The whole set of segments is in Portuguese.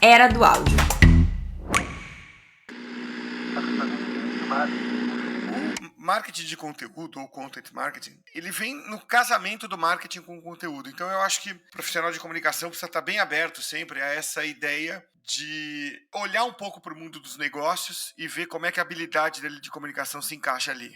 Era do Áudio. O marketing de conteúdo, ou content marketing, ele vem no casamento do marketing com o conteúdo. Então eu acho que o profissional de comunicação precisa estar bem aberto sempre a essa ideia de olhar um pouco para o mundo dos negócios e ver como é que a habilidade dele de comunicação se encaixa ali.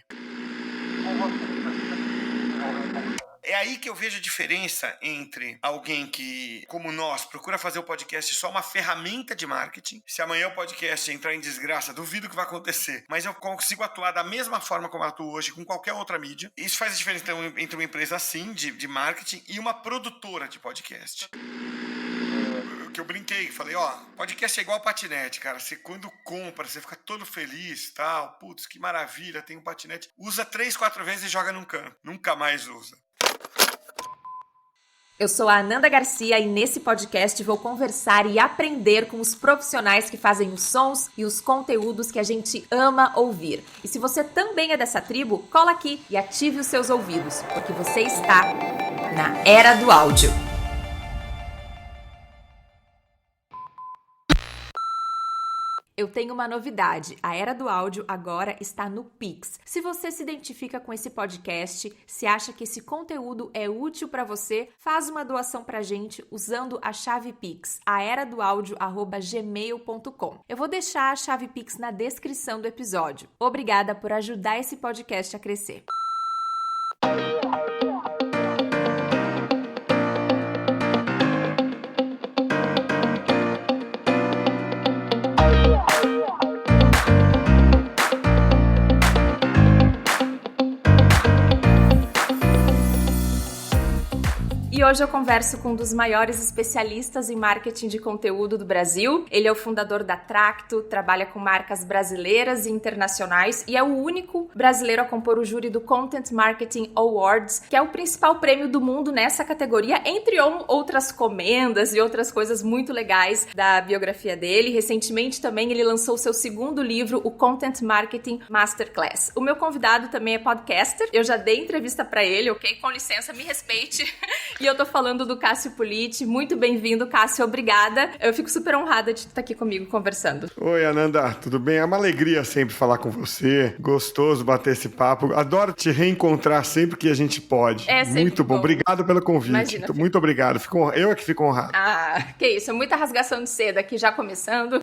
É aí que eu vejo a diferença entre alguém que, como nós, procura fazer o podcast só uma ferramenta de marketing. Se amanhã o podcast entrar em desgraça, duvido que vai acontecer. Mas eu consigo atuar da mesma forma como eu atuo hoje com qualquer outra mídia. Isso faz a diferença entre uma empresa assim, de marketing, e uma produtora de podcast. Que eu brinquei, falei, podcast é igual patinete, cara. Você quando compra, você fica todo feliz, tal. Putz, que maravilha, tem um patinete. Usa 3, 4 vezes e joga num canto. Nunca mais usa. Eu sou a Ananda Garcia e nesse podcast vou conversar e aprender com os profissionais que fazem os sons e os conteúdos que a gente ama ouvir. E se você também é dessa tribo, cola aqui e ative os seus ouvidos, porque você está na Era do Áudio. Eu tenho uma novidade, a Era do Áudio agora está no Pix. Se você se identifica com esse podcast, se acha que esse conteúdo é útil para você, faz uma doação pra gente usando a chave Pix, aeradoaudio@gmail.com. Eu vou deixar a chave Pix na descrição do episódio. Obrigada por ajudar esse podcast a crescer. E hoje eu converso com um dos maiores especialistas em marketing de conteúdo do Brasil. Ele é o fundador da Tracto, trabalha com marcas brasileiras e internacionais e é o único brasileiro a compor o júri do Content Marketing Awards, que é o principal prêmio do mundo nessa categoria, entre outras comendas e outras coisas muito legais da biografia dele. Recentemente também ele lançou o seu segundo livro, o Content Marketing Masterclass. O meu convidado também é podcaster, eu já dei entrevista para ele, ok? Com licença, me respeite. E eu tô falando do Cássio Politi. Muito bem-vindo, Cássio. Obrigada. Eu fico super honrada de estar aqui comigo conversando. Oi, Ananda. Tudo bem? É uma alegria sempre falar com você. Gostoso bater esse papo. Adoro te reencontrar sempre que a gente pode. É sempre muito bom. Obrigado pelo convite. Imagina, muito obrigado. Eu é que fico honrado. Ah, que isso. Muita rasgação de seda aqui já começando.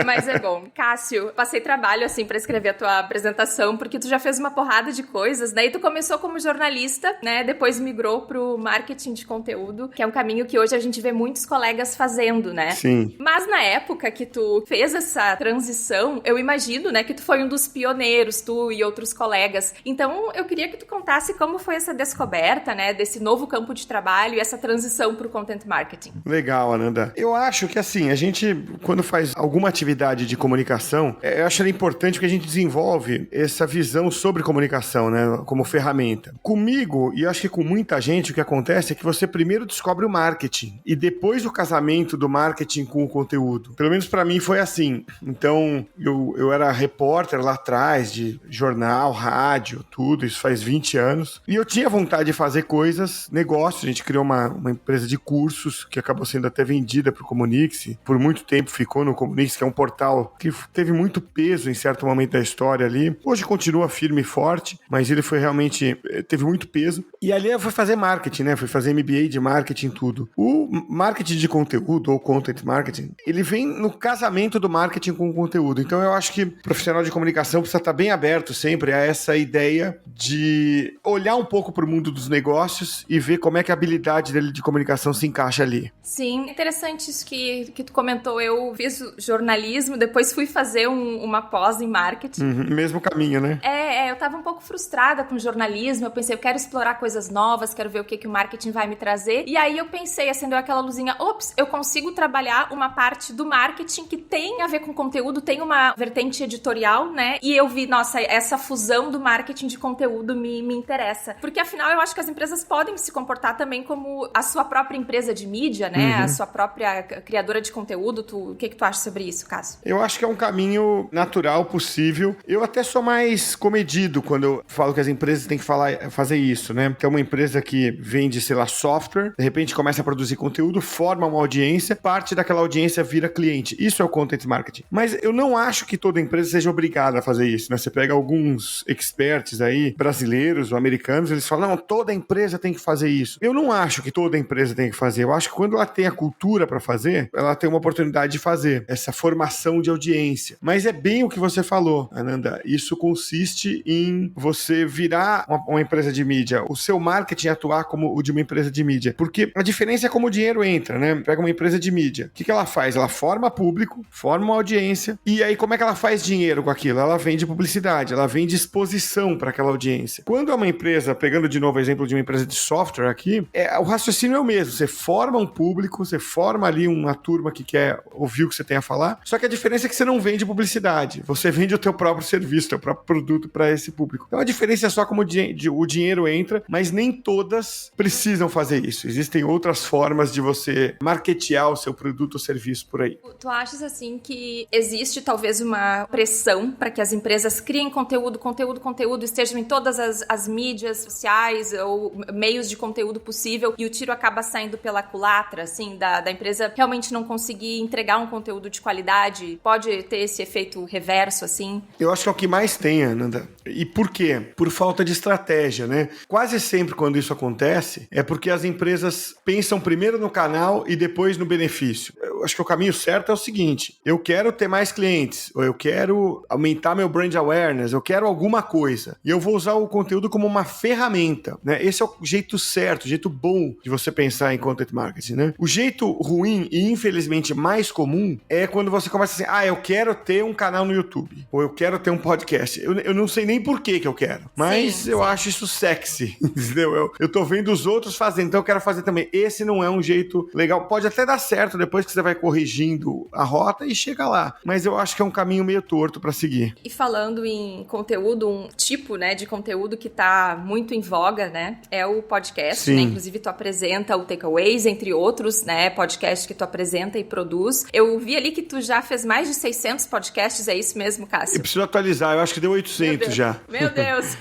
Mas é bom. Cássio, passei trabalho assim pra escrever a tua apresentação, porque tu já fez uma porrada de coisas, né? E tu começou como jornalista, né? Depois migrou pro marketing de conteúdo, que é um caminho que hoje a gente vê muitos colegas fazendo, né? Sim. Mas na época que tu fez essa transição, eu imagino, né, que tu foi um dos pioneiros, tu e outros colegas. Então, eu queria que tu contasse como foi essa descoberta, né, desse novo campo de trabalho e essa transição pro content marketing. Legal, Ananda. Eu acho que assim, a gente, quando faz alguma atividade de comunicação, eu acho importante que a gente desenvolve essa visão sobre comunicação, né, como ferramenta. Comigo, e acho que com muita gente, o que acontece é que você primeiro descobre o marketing e depois o casamento do marketing com o conteúdo. Pelo menos pra mim foi assim. Então, eu era repórter lá atrás de jornal, rádio, tudo, isso faz 20 anos. E eu tinha vontade de fazer coisas, negócios. A gente criou uma empresa de cursos que acabou sendo até vendida pro Comunix. Por muito tempo ficou no Comunix, que é um portal que teve muito peso em certo momento da história ali. Hoje continua firme e forte, mas ele foi realmente, teve muito peso. E ali eu fui fazer marketing, né? Fui fazer MBA de marketing, tudo. O marketing de conteúdo, ou content marketing, ele vem no casamento do marketing com o conteúdo. Então eu acho que o profissional de comunicação precisa estar bem aberto sempre a essa ideia de olhar um pouco para o mundo dos negócios e ver como é que a habilidade dele de comunicação se encaixa ali. Sim, interessante isso que tu comentou. Eu fiz jornalismo, depois fui fazer uma pós em marketing. Mesmo caminho, né? Eu tava um pouco frustrada com jornalismo. Eu pensei, eu quero explorar coisas novas, quero ver o que o marketing vai me trazer. E aí eu pensei, acendeu aquela luzinha, eu consigo trabalhar uma parte do marketing que tem a ver com conteúdo, tem uma vertente editorial, né? E eu vi, nossa, essa fusão do marketing de conteúdo me interessa. Porque afinal eu acho que as empresas podem se comportar também como a sua própria empresa de mídia, né? A sua própria criadora de conteúdo. O que tu acha sobre isso, Cássio? Eu acho que é um caminho natural, possível. Eu até sou mais comedido quando eu falo que as empresas têm que fazer isso, né? Que é uma empresa que vende, sei lá, software, de repente começa a produzir conteúdo, forma uma audiência, parte daquela audiência vira cliente. Isso é o content marketing. Mas eu não acho que toda empresa seja obrigada a fazer isso, né? Você pega alguns experts aí, brasileiros ou americanos, eles falam, não, toda empresa tem que fazer isso. Eu não acho que toda empresa tem que fazer. Eu acho que quando ela tem a cultura para fazer, ela tem uma oportunidade de fazer essa formação de audiência. Mas é bem o que você falou, Ananda. Isso consiste em você virar uma empresa de mídia, o seu marketing atuar como o de uma empresa de mídia. Porque a diferença é como o dinheiro entra, né? Pega uma empresa de mídia. O que ela faz? Ela forma público, forma uma audiência, e aí como é que ela faz dinheiro com aquilo? Ela vende publicidade, ela vende exposição para aquela audiência. Quando é uma empresa, pegando de novo o exemplo de uma empresa de software aqui, o raciocínio é o mesmo. Você forma um público, você forma ali uma turma que quer ouvir o que você tem a falar, só que a diferença é que você não vende publicidade, você vende o teu próprio serviço, o teu próprio produto para esse público. Então a diferença é só como o dinheiro entra, mas nem todas precisam fazer isso. Existem outras formas de você marketear o seu produto ou serviço por aí. Tu achas assim que existe talvez uma pressão para que as empresas criem conteúdo, estejam em todas as mídias sociais ou meios de conteúdo possível e o tiro acaba saindo pela culatra, assim, da empresa realmente não conseguir entregar um conteúdo de qualidade? Pode ter esse efeito reverso, assim? Eu acho que é o que mais tem, Ananda. E por quê? Por falta de estratégia, né? Quase sempre quando isso acontece é porque as empresas pensam primeiro no canal e depois no benefício. Eu acho que o caminho certo é o seguinte: eu quero ter mais clientes, ou eu quero aumentar meu brand awareness, eu quero alguma coisa. E eu vou usar o conteúdo como uma ferramenta, né? Esse é o jeito certo, o jeito bom de você pensar em content marketing, né? O jeito ruim e infelizmente mais comum é quando você começa assim, eu quero ter um canal no YouTube, ou eu quero ter um podcast. Eu não sei nem por que eu quero, mas eu acho isso sexy, entendeu? Eu tô vendo os outros fazendo, então eu quero fazer também. Esse não é um jeito legal. Pode até dar certo depois que você vai corrigindo a rota e chega lá, mas eu acho que é um caminho meio torto para seguir. E falando em conteúdo, um tipo, né, de conteúdo que tá muito em voga, né, é o podcast, né? Inclusive tu apresenta o Takeaways, entre outros, né, podcasts que tu apresenta e produz. Eu vi ali que tu já fez mais de 600 podcasts, é isso mesmo, Cássio? Eu preciso atualizar, eu acho que deu 800 já. Meu Deus!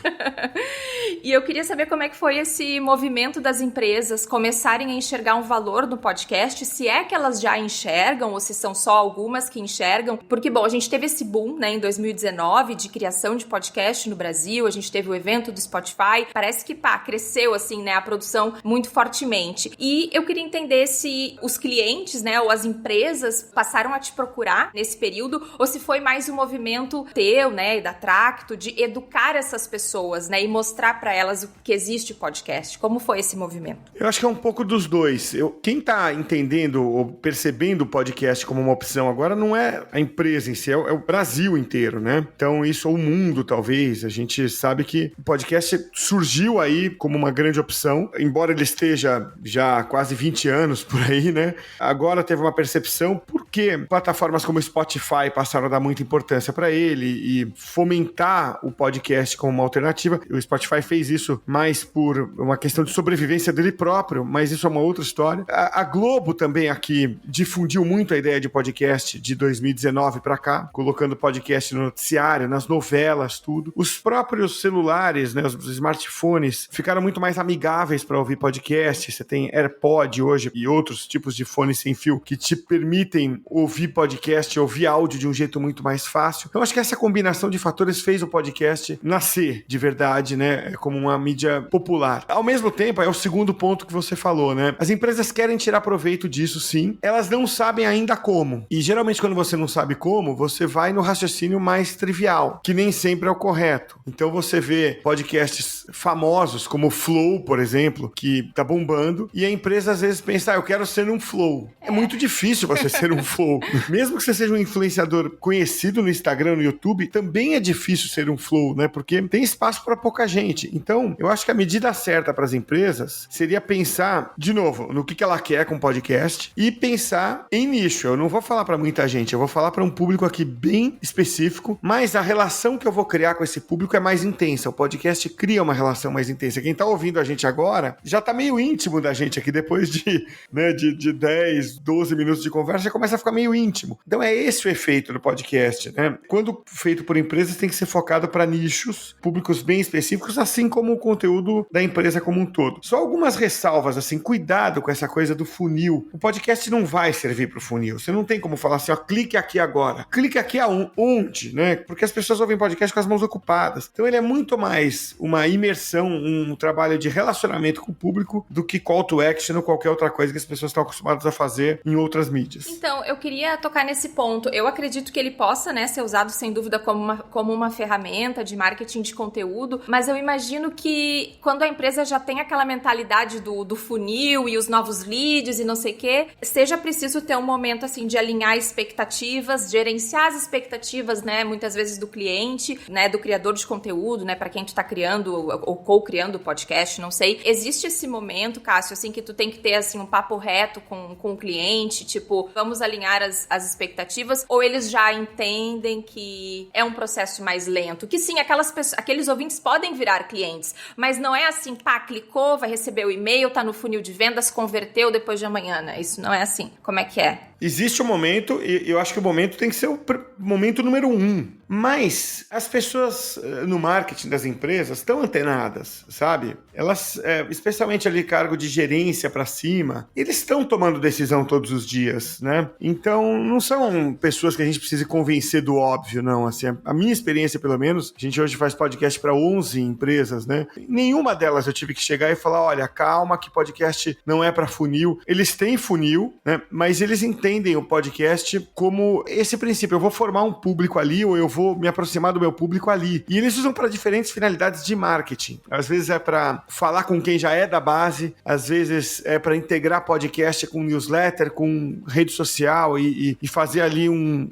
E eu queria saber como é que foi esse movimento das empresas começarem a enxergar um valor no podcast, se é que elas já enxergam ou se são só algumas que enxergam. Porque, bom, a gente teve esse boom, né, em 2019 de criação de podcast no Brasil, a gente teve o evento do Spotify, parece que, cresceu, assim, né, a produção muito fortemente. E eu queria entender se os clientes, né, ou as empresas passaram a te procurar nesse período, ou se foi mais um movimento teu, né, e da Tracto, de educar essas pessoas, né, e mostrar para elas o que existe podcast. Como foi esse movimento? Eu acho que é um pouco dos dois. Quem tá entendendo ou percebendo o podcast como uma opção agora não é a empresa em si, é o Brasil inteiro, né? Então isso, ou o mundo talvez, a gente sabe que o podcast surgiu aí como uma grande opção, embora ele esteja já há quase 20 anos por aí, né? Agora teve uma percepção porque plataformas como o Spotify passaram a dar muita importância para ele e fomentar o podcast como uma alternativa. O Spotify fez isso mais por uma questão de sobrevivência dele próprio, mas isso é uma outra história. A Globo também aqui difundiu muito a ideia de podcast de 2019 para cá, colocando podcast no noticiário, nas novelas, tudo. Os próprios celulares, né, os smartphones, ficaram muito mais amigáveis para ouvir podcast. Você tem AirPod hoje e outros tipos de fones sem fio que te permitem ouvir podcast, ouvir áudio de um jeito muito mais fácil. Então, acho que essa combinação de fatores fez o podcast nascer de verdade, né, como uma mídia popular. Ao mesmo tempo, é o segundo ponto que você falou, né? As empresas querem tirar proveito disso, sim. Elas não sabem ainda como. E geralmente, quando você não sabe como, você vai no raciocínio mais trivial, que nem sempre é o correto. Então, você vê podcasts famosos, como o Flow, por exemplo, que tá bombando, e a empresa às vezes pensa, eu quero ser um Flow. É muito difícil você ser um Flow. Mesmo que você seja um influenciador conhecido no Instagram, no YouTube, também é difícil ser um Flow, né? Porque tem espaço para pouca gente. Então, eu acho que a medida certa para as empresas seria pensar, de novo, no que ela quer com o podcast e pensar em nicho. Eu não vou falar para muita gente, eu vou falar para um público aqui bem específico, mas a relação que eu vou criar com esse público é mais intensa. O podcast cria uma relação mais intensa. Quem tá ouvindo a gente agora já tá meio íntimo da gente aqui, depois de 10, 12 minutos de conversa, já começa a ficar meio íntimo. Então é esse o efeito do podcast, né? Quando feito por empresas, tem que ser focado para nichos, públicos bem específicos, assim como o conteúdo da empresa como um todo. Só algumas ressalvas, assim, cuidado com essa coisa do funil. O podcast não vai servir para o funil. Você não tem como falar assim, ó, clique aqui agora. Clique aqui aonde, né? Porque as pessoas ouvem podcast com as mãos ocupadas. Então ele é muito mais uma imersão, um trabalho de relacionamento com o público do que call to action ou qualquer outra coisa que as pessoas estão acostumadas a fazer em outras mídias. Então, eu queria tocar nesse ponto. Eu acredito que ele possa, né, ser usado sem dúvida como uma ferramenta de marketing de conteúdo, mas eu imagino que quando a empresa já tem aquela mentalidade do funil e os novos leads e não sei o quê, seja preciso ter um momento assim de alinhar expectativas, gerenciar as expectativas, né, muitas vezes do cliente, né, do criador de conteúdo, né, para quem tu tá criando ou co-criando o podcast, não sei. Existe esse momento, Cássio, assim, que tu tem que ter assim um papo reto com o cliente, tipo, vamos alinhar as expectativas, ou eles já entendem que é um processo mais lento, que sim, aqueles ouvintes podem virar clientes, mas não é assim, pá, clicou, vai receber o e-mail, tá no funil de vendas, converteu depois de amanhã, né? Isso não é assim. Como é que é? Existe um momento, e eu acho que o momento tem que ser o momento número 1. Mas as pessoas no marketing das empresas estão antenadas, sabe? Elas, especialmente ali cargo de gerência para cima, eles estão tomando decisão todos os dias, né? Então, não são pessoas que a gente precisa convencer do óbvio, não. Assim, a minha experiência, pelo menos, a gente hoje faz podcast para 11 empresas, né? Nenhuma delas eu tive que chegar e falar, olha, calma que podcast não é para funil. Eles têm funil, né? Mas eles entendem o podcast como esse princípio. Eu vou formar um público ali ou eu vou me aproximar do meu público ali. E eles usam para diferentes finalidades de marketing. Às vezes é para falar com quem já é da base, às vezes é para integrar podcast com newsletter, com rede social e fazer ali um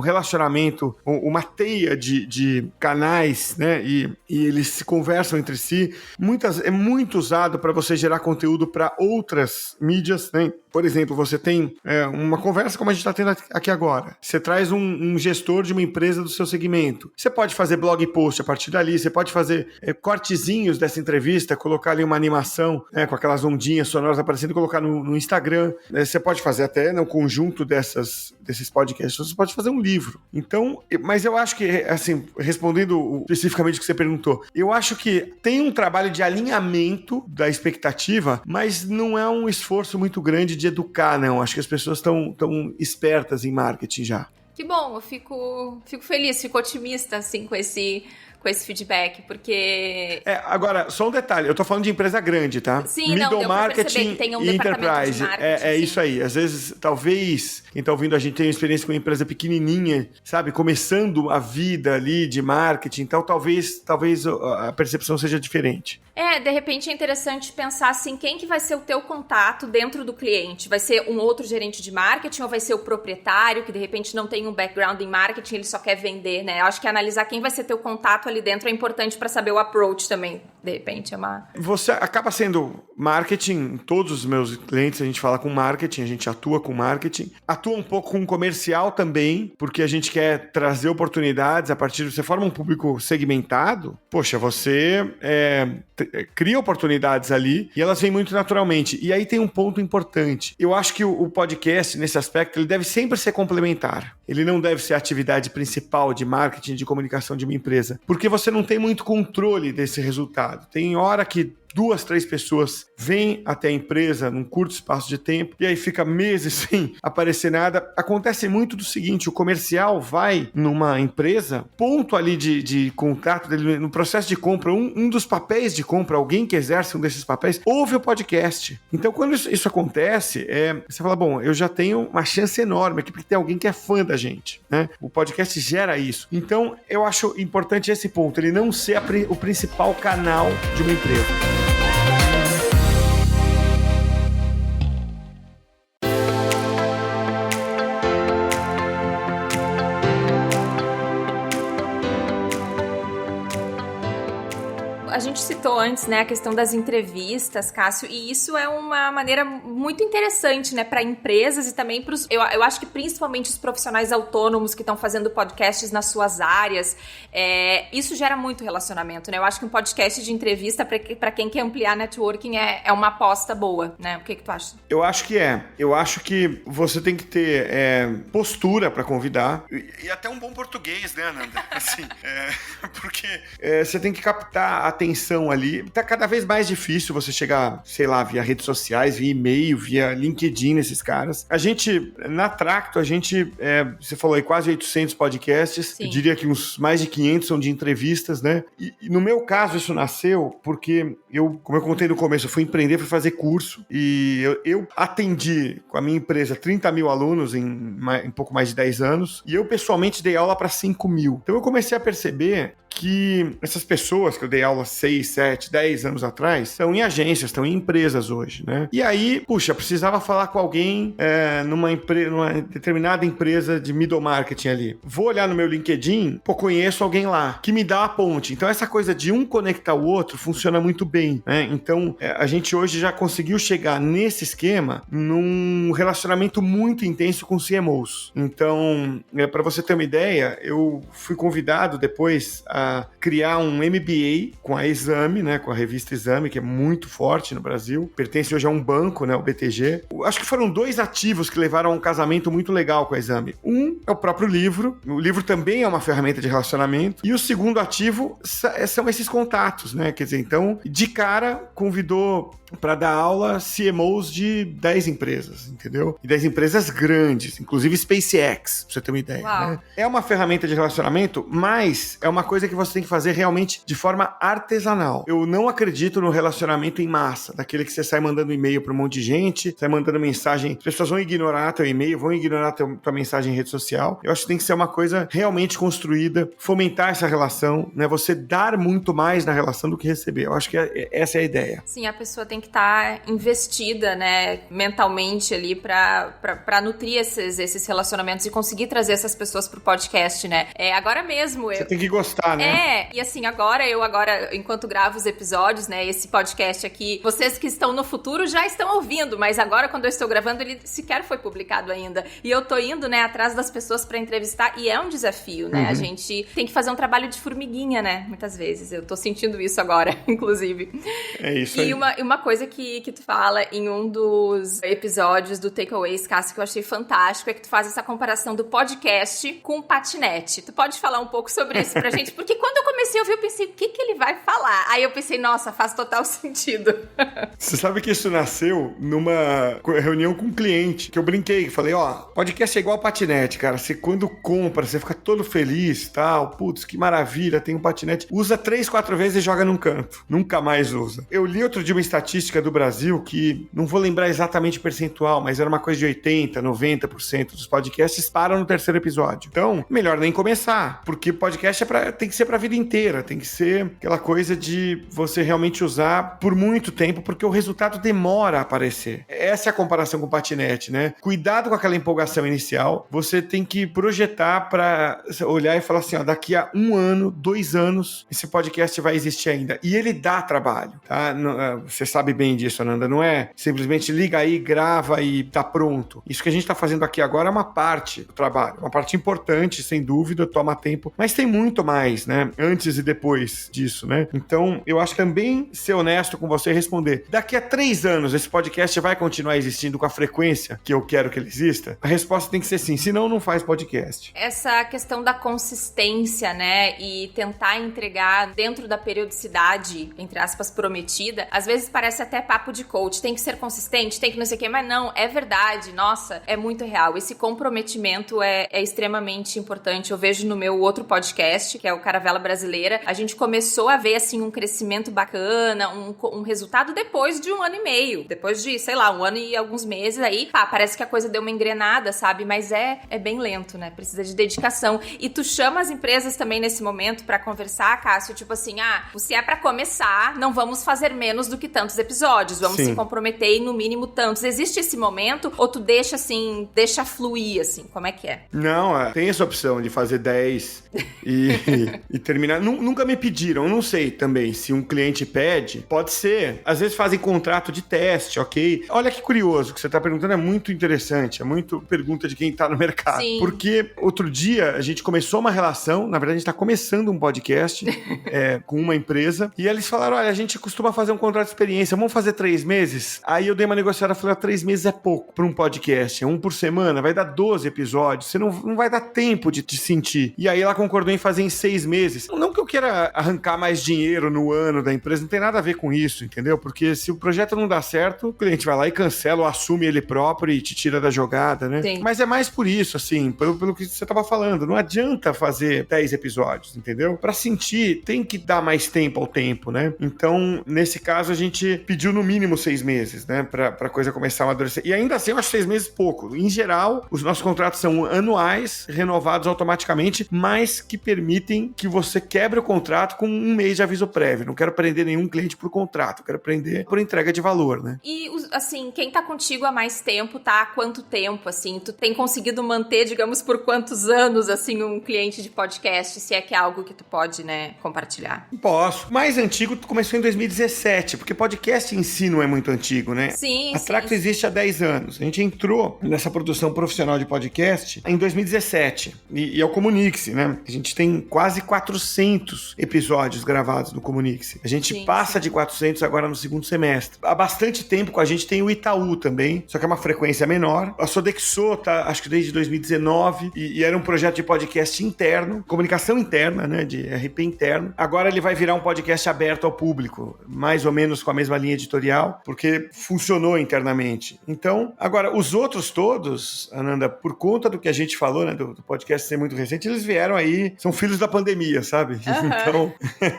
relacionamento, uma teia de canais, né? E eles se conversam entre si. É muito usado para você gerar conteúdo para outras mídias, né? Por exemplo, você tem uma conversa como a gente está tendo aqui agora. Você traz um gestor de uma empresa do seu segmento. Você pode fazer blog post a partir dali, você pode fazer cortezinhos dessa entrevista, colocar ali uma animação com aquelas ondinhas sonoras aparecendo e colocar no Instagram. Você pode fazer até no conjunto desses podcasts, você pode fazer um livro. Então, mas eu acho que, assim, respondendo especificamente o que você perguntou, eu acho que tem um trabalho de alinhamento da expectativa, mas não é um esforço muito grande de educar, não. Acho que as pessoas estão espertas em marketing já. Que bom, eu fico feliz, fico otimista, assim, com esse feedback, porque... Agora, só um detalhe, eu tô falando de empresa grande, tá? Sim, Middle não, deu pra marketing perceber que tem um e departamento enterprise. de marketing. Isso aí. Às vezes, talvez, quem tá ouvindo a gente tenha uma experiência com uma empresa pequenininha, sabe? Começando a vida ali de marketing, então talvez a percepção seja diferente. De repente é interessante pensar assim, quem que vai ser o teu contato dentro do cliente? Vai ser um outro gerente de marketing ou vai ser o proprietário que de repente não tem um background em marketing, ele só quer vender, né? Eu acho que analisar quem vai ser teu contato ali dentro é importante para saber o approach também, de repente Você acaba sendo marketing, todos os meus clientes a gente fala com marketing, a gente atua com marketing, atua um pouco com comercial também, porque a gente quer trazer oportunidades a partir você forma um público segmentado, poxa, você cria oportunidades ali e elas vêm muito naturalmente. E aí tem um ponto importante. Eu acho que o podcast, nesse aspecto, ele deve sempre ser complementar. Ele não deve ser a atividade principal de marketing, de comunicação de uma empresa, porque você não tem muito controle desse resultado. Tem hora que 2, 3 pessoas vêm até a empresa num curto espaço de tempo e aí fica meses sem aparecer nada. Acontece muito do seguinte, o comercial vai numa empresa, ponto ali de contato dele, no processo de compra, um dos papéis de compra, alguém que exerce um desses papéis, ouve o podcast. Então, quando isso acontece, você fala, bom, eu já tenho uma chance enorme aqui, porque tem alguém que é fã da gente, né? O podcast gera isso. Então, eu acho importante esse ponto, ele não ser o principal canal de uma empresa. A gente citou antes, né, a questão das entrevistas, Cássio, e isso é uma maneira muito interessante, né, para empresas e também para os... Eu acho que principalmente os profissionais autônomos que estão fazendo podcasts nas suas áreas, isso gera muito relacionamento, né? Eu acho que um podcast de entrevista para quem quer ampliar networking é uma aposta boa, né? O que tu acha? Eu acho que Eu acho que você tem que ter postura para convidar e até um bom português, né, Nanda? Assim, porque você tem que captar a atenção ali. Tá cada vez mais difícil você chegar, sei lá, via redes sociais, via e-mail, via LinkedIn nesses caras. A gente, na Tracto, você falou aí, quase 800 podcasts. Sim. Eu diria que uns mais de 500 são de entrevistas, né? E no meu caso, isso nasceu porque como eu contei no começo, eu fui empreender, fui fazer curso e eu atendi com a minha empresa 30 mil alunos em pouco mais de 10 anos e eu pessoalmente dei aula para 5 mil. Então eu comecei a perceber que essas pessoas que eu dei aula 6, 7, 10 anos atrás estão em agências, estão em empresas hoje, né? E aí, precisava falar com alguém numa determinada empresa de middle marketing ali. Vou olhar no meu LinkedIn, conheço alguém lá que me dá a ponte. Então essa coisa de um conectar o outro funciona muito bem, né? Então a gente hoje já conseguiu chegar nesse esquema num relacionamento muito intenso com CMOs. Então, para você ter uma ideia, eu fui convidado depois a criar um MBA com a Exame, né, com a revista Exame, que é muito forte no Brasil. Pertence hoje a um banco, né, o BTG. Acho que foram 2 ativos que levaram a um casamento muito legal com a Exame. Um é o próprio livro. O livro também é uma ferramenta de relacionamento. E o segundo ativo são esses contatos, né? Quer dizer, então, de cara, convidou para dar aula CMOs de 10 empresas, entendeu? E 10 empresas grandes, inclusive SpaceX, pra você ter uma ideia, né? É uma ferramenta de relacionamento, mas é uma coisa que você tem que fazer realmente de forma artesanal. Eu não acredito no relacionamento em massa, daquele que você sai mandando e-mail para um monte de gente, sai mandando mensagem, as pessoas vão ignorar teu e-mail, vão ignorar tua mensagem em rede social. Eu acho que tem que ser uma coisa realmente construída, fomentar essa relação, né? Você dar muito mais na relação do que receber. Eu acho que essa é a ideia. Sim, a pessoa tem que estar investida, né, mentalmente ali pra nutrir esses relacionamentos e conseguir trazer essas pessoas pro podcast, né? Agora mesmo... Você tem que gostar, né? E assim, agora, enquanto gravo os episódios, né, esse podcast aqui, vocês que estão no futuro já estão ouvindo, mas agora, quando eu estou gravando, ele sequer foi publicado ainda. E eu tô indo, né, atrás das pessoas pra entrevistar, e é um desafio, né? A gente tem que fazer um trabalho de formiguinha, né? Muitas vezes. Eu tô sentindo isso agora, inclusive. É isso aí. E uma coisa que tu fala em um dos episódios do Takeaways, Cássio, que eu achei fantástico, é que tu faz essa comparação do podcast com o patinete. Tu pode falar um pouco sobre isso pra gente? Porque quando eu comecei a ouvir, eu pensei, o que ele vai falar? Aí eu pensei, nossa, faz total sentido. Você sabe que isso nasceu numa reunião com um cliente, que eu brinquei, falei, podcast é igual patinete, cara. Você quando compra, você fica todo feliz e tal, putz, que maravilha, tem um patinete. Usa 3, 4 vezes e joga num canto. Nunca mais usa. Eu li outro dia uma estatística do Brasil que, não vou lembrar exatamente o percentual, mas era uma coisa de 80%, 90% dos podcasts param no 3º episódio. Então, melhor nem começar, porque podcast tem que ser pra vida inteira, tem que ser aquela coisa de você realmente usar por muito tempo, porque o resultado demora a aparecer. Essa é a comparação com o patinete, né? Cuidado com aquela empolgação inicial, você tem que projetar pra olhar e falar assim, daqui a 1 ano, 2 anos, esse podcast vai existir ainda. E ele dá trabalho, tá? Você sabe bem disso, Ananda, não é simplesmente liga aí, grava e tá pronto. Isso que a gente tá fazendo aqui agora é uma parte do trabalho, uma parte importante, sem dúvida, toma tempo, mas tem muito mais, né? Antes e depois disso, né? Então, eu acho que também ser honesto com você e responder, daqui a 3 anos esse podcast vai continuar existindo com a frequência que eu quero que ele exista? A resposta tem que ser sim, senão não faz podcast. Essa questão da consistência, né, e tentar entregar dentro da periodicidade, entre aspas, prometida, às vezes parece até papo de coach, tem que ser consistente, tem que não sei o quê, mas não, é verdade, nossa, é muito real. Esse comprometimento é extremamente importante. Eu vejo no meu outro podcast, que é o Caravela Brasileira, a gente começou a ver, assim, um crescimento bacana, um resultado depois de 1 ano e meio, depois de, sei lá, 1 ano e alguns meses, aí, parece que a coisa deu uma engrenada, sabe? Mas é bem lento, né? Precisa de dedicação. E tu chama as empresas também nesse momento pra conversar, Cássio, tipo assim, se é pra começar, não vamos fazer menos do que tantos episódios, vamos Sim. se comprometer em no mínimo tantos. Existe esse momento ou tu deixa assim, deixa fluir assim? Como é que é? Não, tem essa opção de fazer 10 e terminar. Nunca me pediram, eu não sei também se um cliente pede, pode ser. Às vezes fazem contrato de teste, ok? Olha que curioso, o que você tá perguntando é muito interessante, é muito pergunta de quem tá no mercado. Sim. Porque outro dia a gente começou uma relação, na verdade a gente tá começando um podcast com uma empresa, e eles falaram, olha, a gente costuma fazer um contrato de experiência, vamos fazer 3 meses? Aí eu dei uma negociada e falei, 3 meses é pouco para um podcast, é 1 por semana, vai dar 12 episódios, você não vai dar tempo de te sentir. E aí ela concordou em fazer em 6 meses. Não que eu queira arrancar mais dinheiro no ano da empresa, não tem nada a ver com isso, entendeu? Porque se o projeto não dá certo, o cliente vai lá e cancela ou assume ele próprio e te tira da jogada, né? Sim. Mas é mais por isso, assim, pelo que você tava falando, não adianta fazer 10 episódios, entendeu? Pra sentir, tem que dar mais tempo ao tempo, né? Então, nesse caso, a gente pediu no mínimo 6 meses, né? Pra coisa começar a amadurecer. E ainda assim, eu acho 6 meses pouco. Em geral, os nossos contratos são anuais, renovados automaticamente, mas que permitem que você quebre o contrato com 1 mês de aviso prévio. Não quero prender nenhum cliente por contrato, quero prender por entrega de valor, né? E, assim, quem tá contigo há mais tempo, tá há quanto tempo, assim? Tu tem conseguido manter, digamos, por quantos anos, assim, um cliente de podcast, se é que é algo que tu pode, né, compartilhar? Posso. Mais antigo começou em 2017, porque podcast em si não é muito antigo, né? Sim, A Tracto existe há 10 anos. A gente entrou nessa produção profissional de podcast em 2017. E é o Comunique-se, né? A gente tem quase 400 episódios gravados no Comunique-se. A gente passa de 400 agora no segundo semestre. Há bastante tempo com a gente tem o Itaú também, só que é uma frequência menor. A Sodexo tá, acho que desde 2019, e era um projeto de podcast interno, comunicação interna, né? De RP interno. Agora ele vai virar um podcast aberto ao público, mais ou menos com a mesma linha editorial, porque funcionou internamente. Então, agora, os outros todos, Ananda, por conta do que a gente falou, né, do podcast ser muito recente, eles vieram aí, são filhos da pandemia, sabe? Então,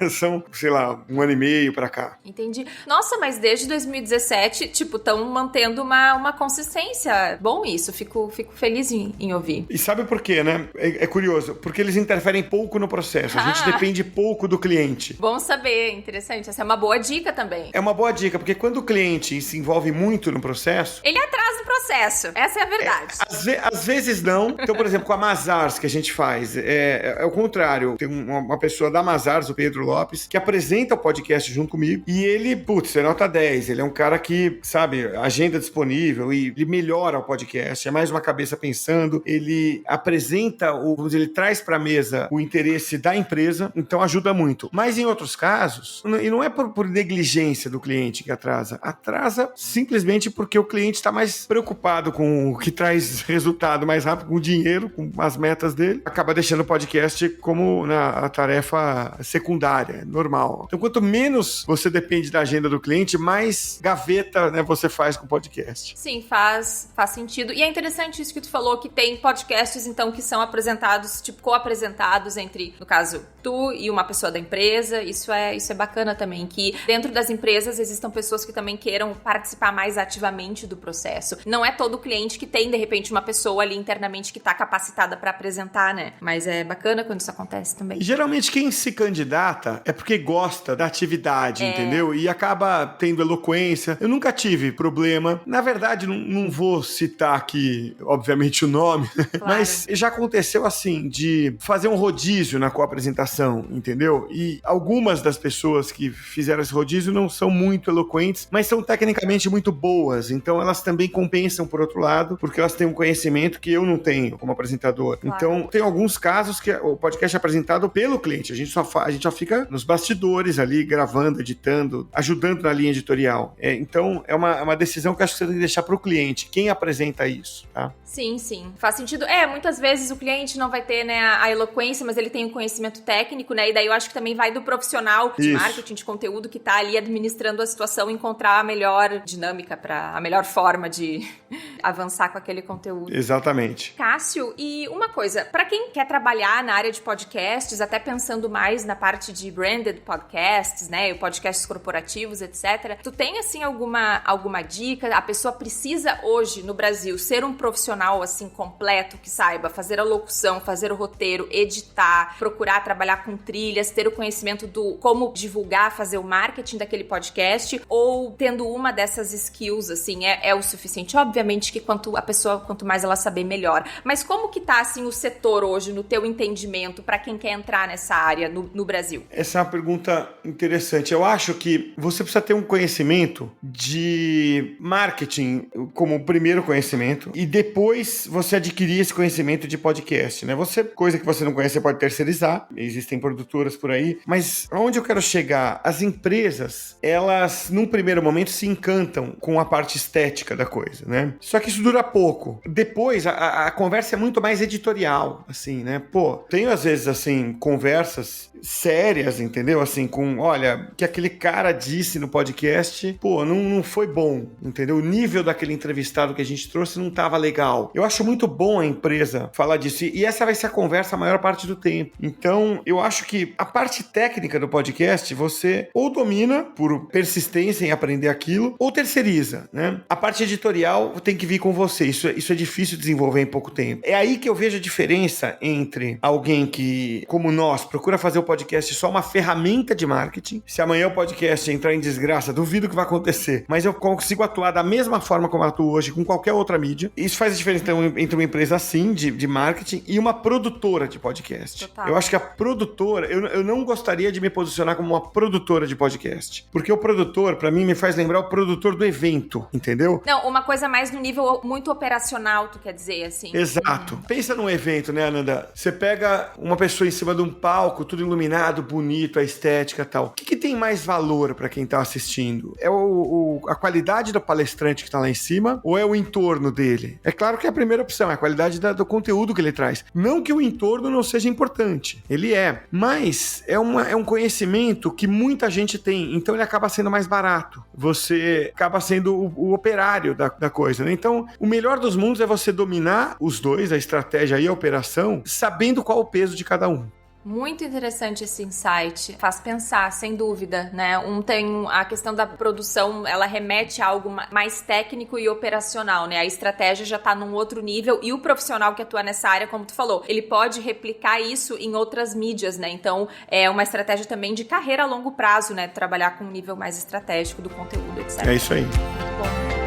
são, sei lá, 1 ano e meio pra cá. Entendi. Nossa, mas desde 2017, tipo, estão mantendo uma consistência. Bom isso, fico feliz em ouvir. E sabe por quê, né? É curioso, porque eles interferem pouco no processo, a gente depende pouco do cliente. Bom saber, interessante. Essa é uma boa dica também. É uma boa dica, porque quando o cliente se envolve muito no processo... Ele atrasa o processo, essa é a verdade. Às vezes não. Então, por exemplo, com a Mazars que a gente faz, é o contrário. Tem uma pessoa da Mazars, o Pedro Lopes, que apresenta o podcast junto comigo, e ele, putz, é nota 10. Ele é um cara que, sabe, agenda disponível, e ele melhora o podcast, é mais uma cabeça pensando, ele apresenta, vamos dizer, ele traz pra mesa o interesse da empresa, então ajuda muito. Mas em outros casos, e não é por negligência do cliente que atrasa simplesmente porque o cliente está mais preocupado com o que traz resultado mais rápido, com o dinheiro, com as metas dele, acaba deixando o podcast como a tarefa secundária, normal. Então, quanto menos você depende da agenda do cliente, mais gaveta, né, você faz com o podcast. Sim, faz sentido. E é interessante isso que tu falou, que tem podcasts, então, que são apresentados, tipo, co-apresentados entre, no caso, tu e uma pessoa da empresa. Isso é bacana também, que dentro das empresas existam pessoas que também queiram participar mais ativamente do processo. Não é todo cliente que tem, de repente, uma pessoa ali internamente que tá capacitada para apresentar, né? Mas é bacana quando isso acontece também. Geralmente quem se candidata é porque gosta da atividade, entendeu? E acaba tendo eloquência. Eu nunca tive problema. Na verdade, não vou citar aqui, obviamente, o nome, claro. Mas já aconteceu assim, de fazer um rodízio na co-apresentação, entendeu? E algumas das pessoas que fizeram esse rodízio não são muito eloquentes, mas são tecnicamente muito boas. Então elas também compensam por outro lado, porque elas têm um conhecimento que eu não tenho como apresentador. Claro. Então, tem alguns casos que o podcast é apresentado pelo cliente. A gente só fica nos bastidores ali, gravando, editando, ajudando na linha editorial. Então, é uma decisão que eu acho que você tem que deixar pro cliente. Quem apresenta isso, tá? Sim. Faz sentido. Muitas vezes o cliente não vai ter, né, a eloquência, mas ele tem o conhecimento técnico, né? E daí eu acho que também vai do profissional de marketing, de conteúdo que tá ali administrando a situação, encontrar a melhor dinâmica, a melhor forma de avançar com aquele conteúdo. Exatamente. Cássio, e uma coisa, pra quem quer trabalhar na área de podcasts, até pensando pensando mais na parte de branded podcasts, né, podcasts corporativos, etc. Tu tem, assim, alguma dica? A pessoa precisa hoje, no Brasil, ser um profissional, assim, completo, que saiba fazer a locução, fazer o roteiro, editar, procurar trabalhar com trilhas, ter o conhecimento do como divulgar, fazer o marketing daquele podcast, ou tendo uma dessas skills, assim, é o suficiente? Obviamente que quanto mais ela saber, melhor. Mas como que tá, assim, o setor hoje, no teu entendimento, para quem quer entrar nessa área no Brasil? Essa é uma pergunta interessante. Eu acho que você precisa ter um conhecimento de marketing como primeiro conhecimento e depois você adquirir esse conhecimento de podcast, né? Coisa que você não conhece, você pode terceirizar. Existem produtoras por aí. Mas onde eu quero chegar? As empresas, elas, num primeiro momento, se encantam com a parte estética da coisa, né? Só que isso dura pouco. Depois, a conversa é muito mais editorial, assim, né? Pô, tenho às vezes, assim, conversas sérias, entendeu? Assim, olha, que aquele cara disse no podcast, pô, não foi bom, entendeu? O nível daquele entrevistado que a gente trouxe não tava legal. Eu acho muito bom a empresa falar disso, e essa vai ser a conversa a maior parte do tempo. Então, eu acho que a parte técnica do podcast, você ou domina por persistência em aprender aquilo, ou terceiriza, né? A parte editorial tem que vir com você, isso é difícil desenvolver em pouco tempo. É aí que eu vejo a diferença entre alguém que, como nós, procura fazer o podcast só uma ferramenta de marketing. Se amanhã o podcast entrar em desgraça, duvido que vai acontecer, mas eu consigo atuar da mesma forma como eu atuo hoje com qualquer outra mídia. Isso faz a diferença entre uma empresa assim, de marketing, e uma produtora de podcast. Total. Eu acho que a produtora, eu não gostaria de me posicionar como uma produtora de podcast, porque o produtor, pra mim, me faz lembrar o produtor do evento, entendeu? Não, uma coisa mais no nível muito operacional, tu quer dizer, assim. Exato. Pensa num evento, né, Ananda? Você pega uma pessoa em cima de um palco, tudo iluminado, bonito, a estética e tal. O que tem mais valor pra quem tá assistindo? É a qualidade do palestrante que tá lá em cima, ou é o entorno dele? É claro que é a primeira opção, é a qualidade do conteúdo que ele traz. Não que o entorno não seja importante, ele é. Mas é um conhecimento que muita gente tem, então ele acaba sendo mais barato. Você acaba sendo o operário da coisa, né? Então, o melhor dos mundos é você dominar os dois, a estratégia e a operação, sabendo qual o peso de cada um. Muito interessante esse insight, faz pensar, sem dúvida, né? Tem a questão da produção, ela remete a algo mais técnico e operacional, né? A estratégia já tá num outro nível e o profissional que atua nessa área, como tu falou, ele pode replicar isso em outras mídias, né? Então, é uma estratégia também de carreira a longo prazo, né? Trabalhar com um nível mais estratégico do conteúdo, etc. É isso aí. Muito bom.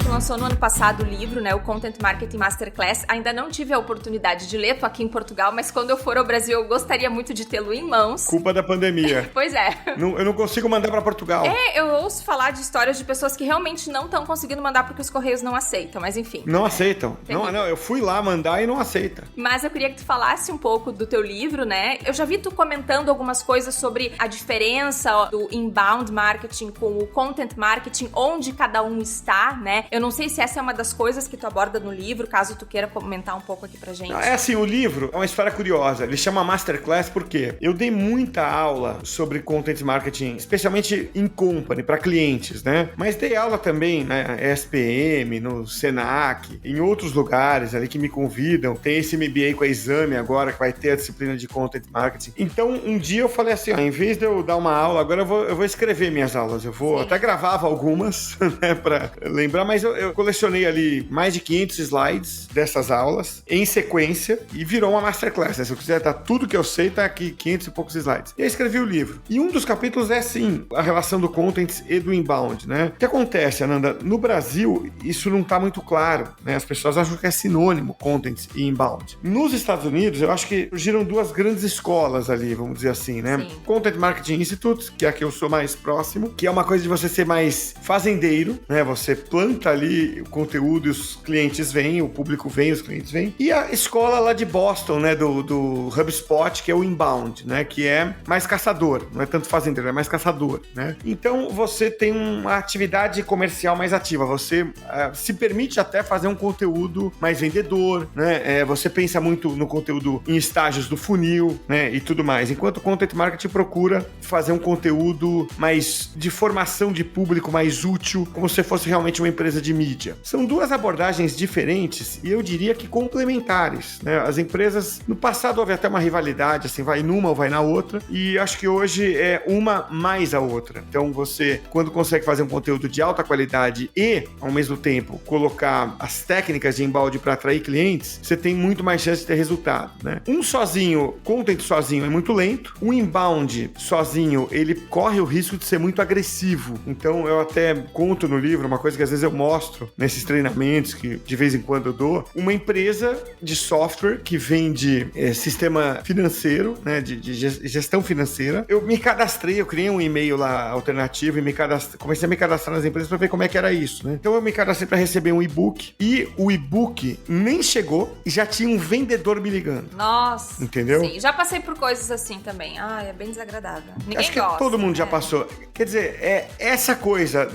Lançou no ano passado o livro, né, o Content Marketing Masterclass. Ainda não tive a oportunidade de ler, tô aqui em Portugal, mas quando eu for ao Brasil eu gostaria muito de tê-lo em mãos. Culpa da pandemia. Pois é. Eu não consigo mandar pra Portugal. Eu ouço falar de histórias de pessoas que realmente não estão conseguindo mandar porque os correios não aceitam, mas enfim. Não aceitam. Não, eu fui lá mandar e não aceita. Mas eu queria que tu falasse um pouco do teu livro, né? Eu já vi tu comentando algumas coisas sobre a diferença do inbound marketing com o content marketing, onde cada um está, né? Eu não sei se essa é uma das coisas que tu aborda no livro, caso tu queira comentar um pouco aqui pra gente. É assim, o livro é uma história curiosa. Ele chama Masterclass porque eu dei muita aula sobre content marketing, especialmente em company, para clientes, né? Mas dei aula também na SPM, no Senac, em outros lugares ali que me convidam. Tem esse MBA com a Exame agora, que vai ter a disciplina de content marketing. Então, um dia eu falei assim, em vez de eu dar uma aula, agora eu vou escrever minhas aulas. Eu vou até gravava algumas, né, pra lembrar, mas eu colecionei ali mais de 500 slides dessas aulas em sequência e virou uma masterclass, né? Se eu quiser dar tudo que eu sei, tá aqui 500 e poucos slides. E aí escrevi o livro. E um dos capítulos é, sim, a relação do content e do inbound, né? O que acontece, Ananda? No Brasil, isso não tá muito claro, né? As pessoas acham que é sinônimo content e inbound. Nos Estados Unidos, eu acho que surgiram duas grandes escolas ali, vamos dizer assim, né? Sim. Content Marketing Institute, que é a que eu sou mais próximo, que é uma coisa de você ser mais fazendeiro, né? Você planta ali ali o conteúdo e os clientes vêm, o público vem, os clientes vêm. E a escola lá de Boston, né, do HubSpot, que é o inbound, né, que é mais caçador, não é tanto fazendeiro, é mais caçador, né? Então você tem uma atividade comercial mais ativa, você se permite até fazer um conteúdo mais vendedor, né? Você pensa muito no conteúdo em estágios do funil, né, e tudo mais. Enquanto o Content Marketing procura fazer um conteúdo mais de formação de público, mais útil, como se fosse realmente uma empresa de mídia. São duas abordagens diferentes e eu diria que complementares, né? As empresas, no passado houve até uma rivalidade, assim, vai numa ou vai na outra, e acho que hoje é uma mais a outra. Então você, quando consegue fazer um conteúdo de alta qualidade e, ao mesmo tempo, colocar as técnicas de inbound para atrair clientes, você tem muito mais chance de ter resultado, né? Um sozinho, content sozinho é muito lento, o inbound sozinho, ele corre o risco de ser muito agressivo. Então eu até conto no livro, uma coisa que às vezes eu mostro nesses treinamentos que de vez em quando eu dou, uma empresa de software que vende sistema financeiro, né, de gestão financeira. Eu me cadastrei, eu criei um e-mail lá alternativo e comecei a me cadastrar nas empresas para ver como é que era isso, né? Então eu me cadastrei para receber um e-book e o e-book nem chegou e já tinha um vendedor me ligando. Nossa. Entendeu? Sim, já passei por coisas assim também. É bem desagradável. Ninguém Acho que gosta, todo mundo já passou. Quer dizer, essa coisa,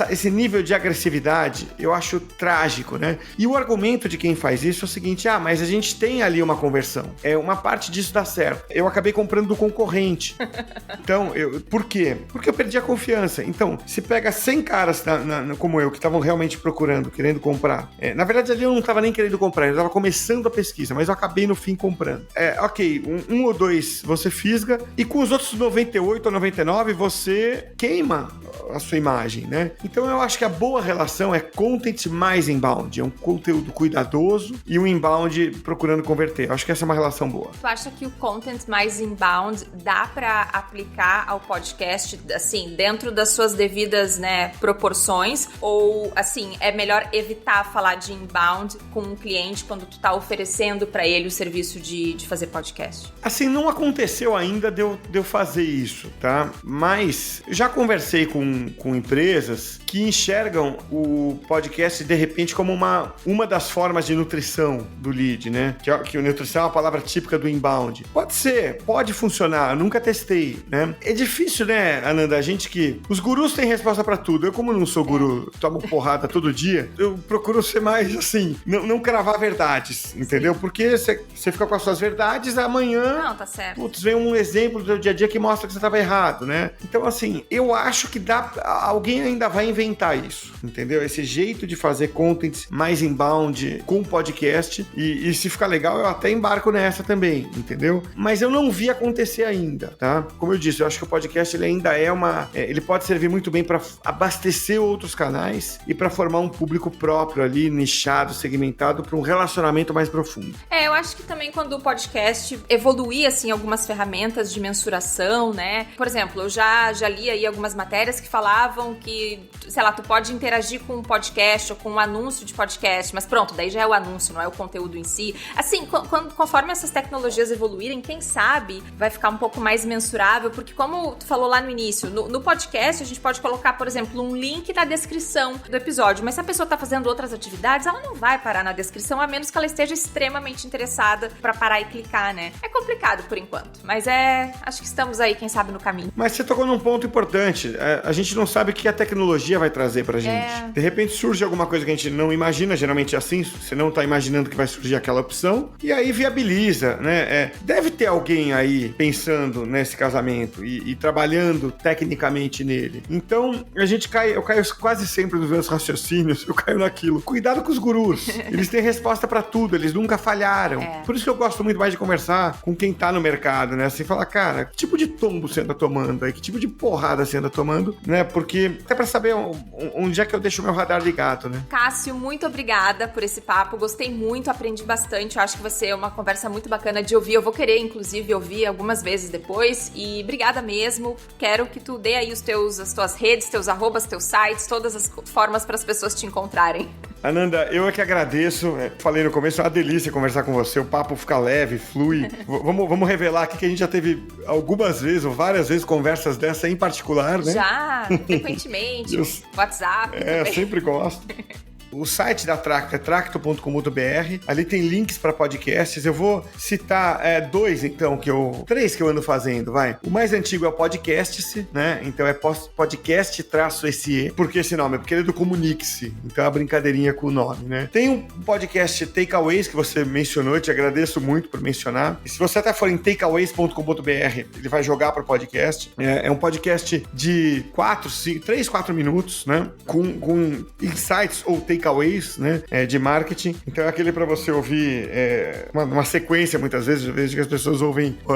esse nível de agressividade, eu acho trágico, né? E o argumento de quem faz isso é o seguinte, mas a gente tem ali uma conversão. Uma parte disso dá certo. Eu acabei comprando do concorrente. Então, por quê? Porque eu perdi a confiança. Então, se pega 100 caras como eu, que estavam realmente procurando, querendo comprar. Na verdade, ali eu não estava nem querendo comprar, eu estava começando a pesquisa, mas eu acabei no fim comprando. Ok, um ou dois você fisga, e com os outros 98 ou 99 você queima a sua imagem, né? Então eu acho que a boa relação é content mais inbound, é um conteúdo cuidadoso e um inbound procurando converter. Eu acho que essa é uma relação boa. Tu acha que o content mais inbound dá pra aplicar ao podcast, assim, dentro das suas devidas, né, proporções? Ou, assim, é melhor evitar falar de inbound com um cliente quando tu tá oferecendo pra ele o serviço de fazer podcast? Assim, não aconteceu ainda de eu fazer isso, tá? Mas já conversei com empresas que enxergam o podcast, de repente, como uma das formas de nutrição do lead, né? Que o nutrição é uma palavra típica do inbound. Pode ser, pode funcionar, eu nunca testei, né? É difícil, né, Ananda? A gente que... Os gurus têm resposta pra tudo. Eu, como não sou guru, tomo porrada todo dia, eu procuro ser mais, assim, não cravar verdades, entendeu? Sim. Porque você fica com as suas verdades, amanhã... Não, tá certo. Putz, vem um exemplo do seu dia a dia que mostra que você estava errado, né? Então, assim, eu acho que alguém ainda vai inventar isso, entendeu? Esse jeito de fazer content mais inbound com podcast e se ficar legal, eu até embarco nessa também, entendeu? Mas eu não vi acontecer ainda, tá? Como eu disse, eu acho que o podcast ele ainda ele pode servir muito bem para abastecer outros canais e para formar um público próprio ali, nichado, segmentado, para um relacionamento mais profundo. Eu acho que também quando o podcast evoluir, assim, algumas ferramentas de mensuração, né? Por exemplo, eu já li aí algumas matérias que falavam que, sei lá, tu pode interagir com um podcast ou com um anúncio de podcast, mas pronto, daí já é o anúncio, não é o conteúdo em si. Assim, conforme essas tecnologias evoluírem, quem sabe vai ficar um pouco mais mensurável, porque como tu falou lá no início, no podcast a gente pode colocar, por exemplo, um link na descrição do episódio, mas se a pessoa tá fazendo outras atividades, ela não vai parar na descrição, a menos que ela esteja extremamente interessada pra parar e clicar, né? É complicado por enquanto, mas acho que estamos aí, quem sabe, no caminho. Mas você tocou num ponto importante, a gente não sabe o que a tecnologia vai trazer pra gente. De repente surge alguma coisa que a gente não imagina, geralmente é assim, você não tá imaginando que vai surgir aquela opção, e aí viabiliza, né? Deve ter alguém aí pensando nesse casamento e trabalhando tecnicamente nele. Então, eu caio quase sempre nos meus raciocínios, eu caio naquilo. Cuidado com os gurus. Eles têm resposta pra tudo, eles nunca falharam. Por isso que eu gosto muito mais de conversar com quem tá no mercado, né? Assim, falar, cara, que tipo de tombo você anda tomando aí? Que tipo de porrada você anda tomando, né? Porque até pra saber onde é que eu deixo o meu radar ligado, né? Cássio, muito obrigada por esse papo. Gostei muito, aprendi bastante. Eu acho que vai ser uma conversa muito bacana de ouvir. Eu vou querer, inclusive, ouvir algumas vezes depois. E obrigada mesmo. Quero que tu dê aí as tuas redes, teus arrobas, teus sites, todas as formas para as pessoas te encontrarem. Ananda, eu é que agradeço. Falei no começo, é uma delícia conversar com você. O papo fica leve, flui. Vamos revelar aqui que a gente já teve algumas vezes, ou várias vezes, conversas dessa em particular, né? Já, frequentemente. WhatsApp. Também. Sempre gosto. O site da Tracto é tracto.com.br. Ali tem links para podcasts. Eu vou citar três que eu ando fazendo, vai. O mais antigo é o Podcast-se, né? Então é podcast-se. Por que esse nome? Porque ele é do Comunique-se. Então é uma brincadeirinha com o nome, né? Tem um podcast Takeaways que você mencionou, eu te agradeço muito por mencionar. E se você até for em takeaways.com.br, ele vai jogar para o podcast. É um podcast de 3, 4 minutos, né? Com insights ou takeaways, né? De marketing. Então é aquele para você ouvir uma sequência, muitas vezes. Eu vejo que as pessoas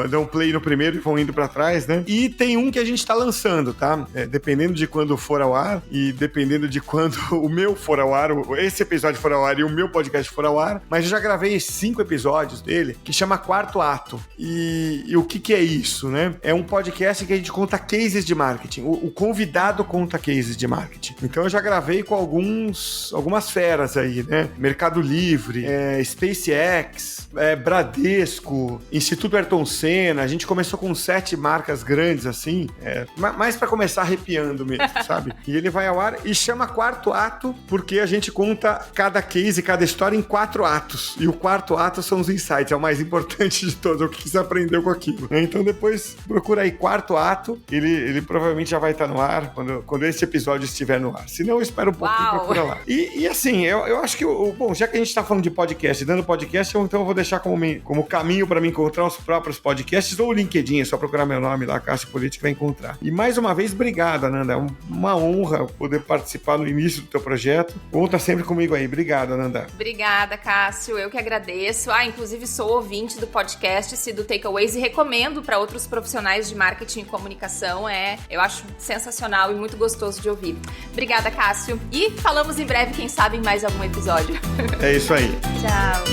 dão play no primeiro e vão indo para trás, né? E tem um que a gente tá lançando, tá? Dependendo de quando for ao ar e dependendo de quando o meu for ao ar, esse episódio for ao ar e o meu podcast for ao ar, mas eu já gravei 5 episódios dele, que chama Quarto Ato. E o que é isso, né? É um podcast que a gente conta cases de marketing. O convidado conta cases de marketing. Então eu já gravei com algumas feras aí, né? Mercado Livre, SpaceX, Bradesco, Instituto Ayrton Senna. A gente começou com 7 marcas grandes, assim, mais pra começar arrepiando mesmo, sabe? E ele vai ao ar e chama Quarto Ato, porque a gente conta cada case, cada história em 4 atos. E o quarto ato são os insights, é o mais importante de todos, é o que você aprendeu com aquilo. Então depois procura aí Quarto Ato, ele provavelmente já vai estar no ar quando esse episódio estiver no ar. Se não, espera um pouquinho e procura lá. E assim, eu acho que, bom, já que a gente tá falando de podcast, dando podcast, então eu vou deixar como caminho para me encontrar os próprios podcasts ou o LinkedIn, é só procurar meu nome lá, Cássio Politi, que vai encontrar. E mais uma vez, obrigado, Ananda. É uma honra poder participar no início do teu projeto. Conta sempre comigo aí. Obrigado, Ananda. Obrigada, Cássio. Eu que agradeço. Inclusive sou ouvinte do podcast do Takeaways e recomendo para outros profissionais de marketing e comunicação. Eu acho sensacional e muito gostoso de ouvir. Obrigada, Cássio. E falamos em breve, quem sabe, em mais algum episódio. É isso aí. Tchau.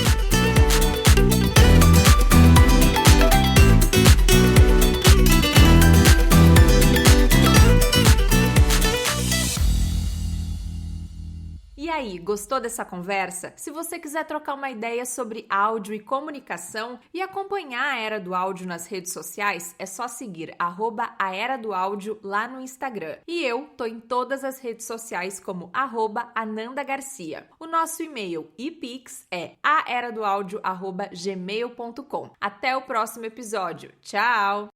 E aí, gostou dessa conversa? Se você quiser trocar uma ideia sobre áudio e comunicação e acompanhar a Era do Áudio nas redes sociais, é só seguir @a Era do Áudio lá no Instagram. E eu tô em todas as redes sociais como @Ananda Garcia. O nosso e-mail e Pix é aeradoaudio@gmail.com. Até o próximo episódio. Tchau!